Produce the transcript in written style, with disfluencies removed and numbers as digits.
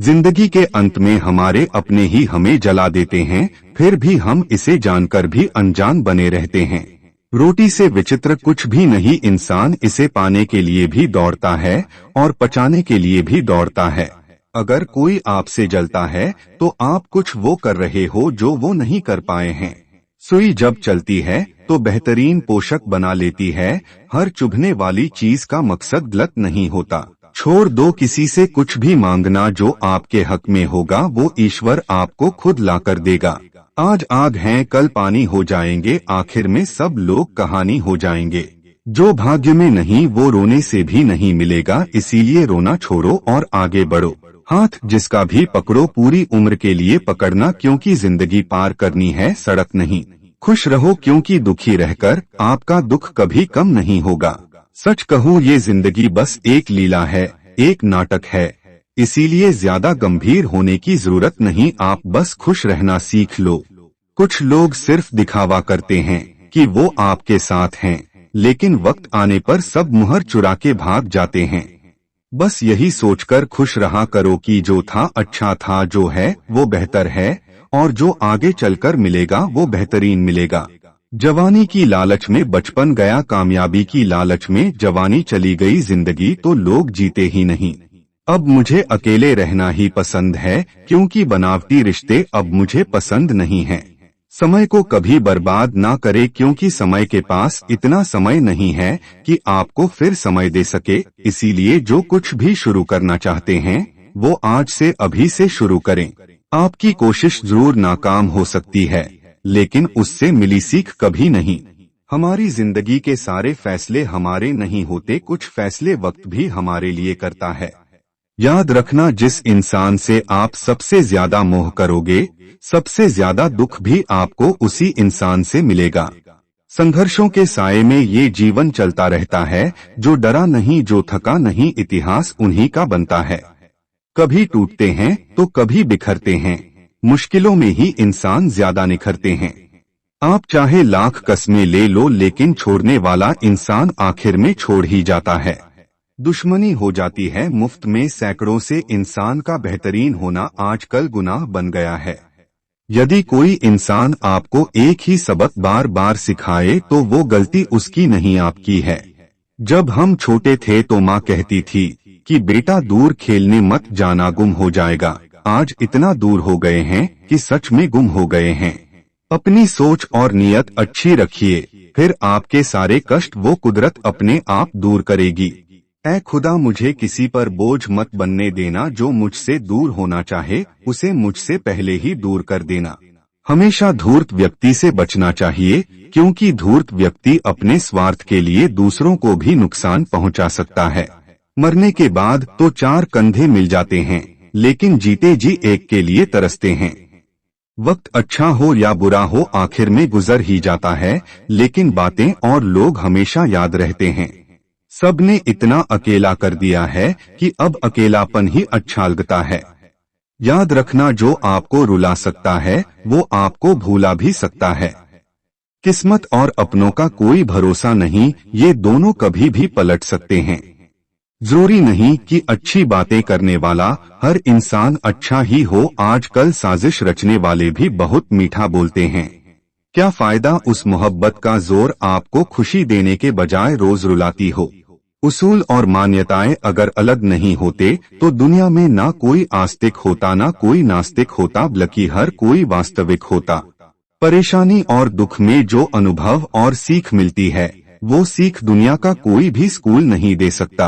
जिंदगी के अंत में हमारे अपने ही हमें जला देते हैं, फिर भी हम इसे जानकर भी अनजान बने रहते हैं। रोटी से विचित्र कुछ भी नहीं, इंसान इसे पाने के लिए भी दौड़ता है और पचाने के लिए भी दौड़ता है। अगर कोई आपसे जलता है तो आप कुछ वो कर रहे हो जो वो नहीं कर पाए हैं। सुई जब चलती है तो बेहतरीन पोषक बना लेती है, हर चुभने वाली चीज का मकसद गलत नहीं होता। छोड़ दो किसी से कुछ भी मांगना, जो आपके हक में होगा वो ईश्वर आपको खुद ला कर देगा। आज आग हैं कल पानी हो जाएंगे, आखिर में सब लोग कहानी हो जाएंगे। जो भाग्य में नहीं वो रोने से भी नहीं मिलेगा, इसीलिए रोना छोड़ो और आगे बढ़ो। हाथ जिसका भी पकड़ो पूरी उम्र के लिए पकड़ना, क्योंकि जिंदगी पार करनी है सड़क नहीं। खुश रहो क्योंकि दुखी रहकर आपका दुख कभी कम नहीं होगा। सच कहूँ ये जिंदगी बस एक लीला है, एक नाटक है, इसीलिए ज्यादा गंभीर होने की जरूरत नहीं, आप बस खुश रहना सीख लो। कुछ लोग सिर्फ दिखावा करते हैं कि वो आपके साथ हैं, लेकिन वक्त आने पर सब मुहर चुरा के भाग जाते हैं। बस यही सोचकर खुश रहा करो कि जो था अच्छा था, जो है वो बेहतर है, और जो आगे चलकर मिलेगा वो बेहतरीन मिलेगा। जवानी की लालच में बचपन गया, कामयाबी की लालच में जवानी चली गई, जिंदगी तो लोग जीते ही नहीं। अब मुझे अकेले रहना ही पसंद है, क्योंकि बनावटी रिश्ते अब मुझे पसंद नहीं हैं। समय को कभी बर्बाद ना करे, क्योंकि समय के पास इतना समय नहीं है कि आपको फिर समय दे सके। इसीलिए जो कुछ भी शुरू करना चाहते हैं वो आज से अभी से शुरू करें। आपकी कोशिश जरूर नाकाम हो सकती है, लेकिन उससे मिली सीख कभी नहीं। हमारी जिंदगी के सारे फैसले हमारे नहीं होते, कुछ फैसले वक्त भी हमारे लिए करता है। याद रखना, जिस इंसान से आप सबसे ज्यादा मोह करोगे, सबसे ज्यादा दुख भी आपको उसी इंसान से मिलेगा। संघर्षों के साए में ये जीवन चलता रहता है, जो डरा नहीं जो थका नहीं, इतिहास उन्हीं का बनता है। कभी टूटते हैं तो कभी बिखरते हैं, मुश्किलों में ही इंसान ज्यादा निखरते हैं। आप चाहे लाख कस्में ले लो, लेकिन छोड़ने वाला इंसान आखिर में छोड़ ही जाता है। दुश्मनी हो जाती है मुफ्त में, सैकड़ों से इंसान का बेहतरीन होना आजकल गुनाह बन गया है। यदि कोई इंसान आपको एक ही सबक बार बार सिखाए तो वो गलती उसकी नहीं आपकी है। जब हम छोटे थे तो माँ कहती थी कि बेटा दूर खेलने मत जाना, गुम हो जाएगा। आज इतना दूर हो गए हैं कि सच में गुम हो गए हैं। अपनी सोच और नियत अच्छी रखिए, फिर आपके सारे कष्ट वो कुदरत अपने आप दूर करेगी। ऐ खुदा मुझे किसी पर बोझ मत बनने देना, जो मुझसे दूर होना चाहे उसे मुझसे पहले ही दूर कर देना। हमेशा धूर्त व्यक्ति से बचना चाहिए, क्योंकि धूर्त व्यक्ति अपने स्वार्थ के लिए दूसरों को भी नुकसान पहुंचा सकता है। मरने के बाद तो चार कंधे मिल जाते हैं, लेकिन जीते जी एक के लिए तरसते हैं। वक्त अच्छा हो या बुरा हो आखिर में गुजर ही जाता है, लेकिन बातें और लोग हमेशा याद रहते हैं। सबने इतना अकेला कर दिया है कि अब अकेलापन ही अच्छा लगता है। याद रखना, जो आपको रुला सकता है वो आपको भूला भी सकता है। किस्मत और अपनों का कोई भरोसा नहीं, ये दोनों कभी भी पलट सकते हैं। जरूरी नहीं कि अच्छी बातें करने वाला हर इंसान अच्छा ही हो, आजकल साजिश रचने वाले भी बहुत मीठा बोलते हैं। क्या फायदा उस मोहब्बत का, जोर आपको खुशी देने के बजाय रोज रुलाती हो। उसूल और मान्यताएं अगर अलग नहीं होते तो दुनिया में ना कोई आस्तिक होता ना कोई नास्तिक होता, बल्कि हर कोई वास्तविक होता। परेशानी और दुख में जो अनुभव और सीख मिलती है, वो सीख दुनिया का कोई भी स्कूल नहीं दे सकता।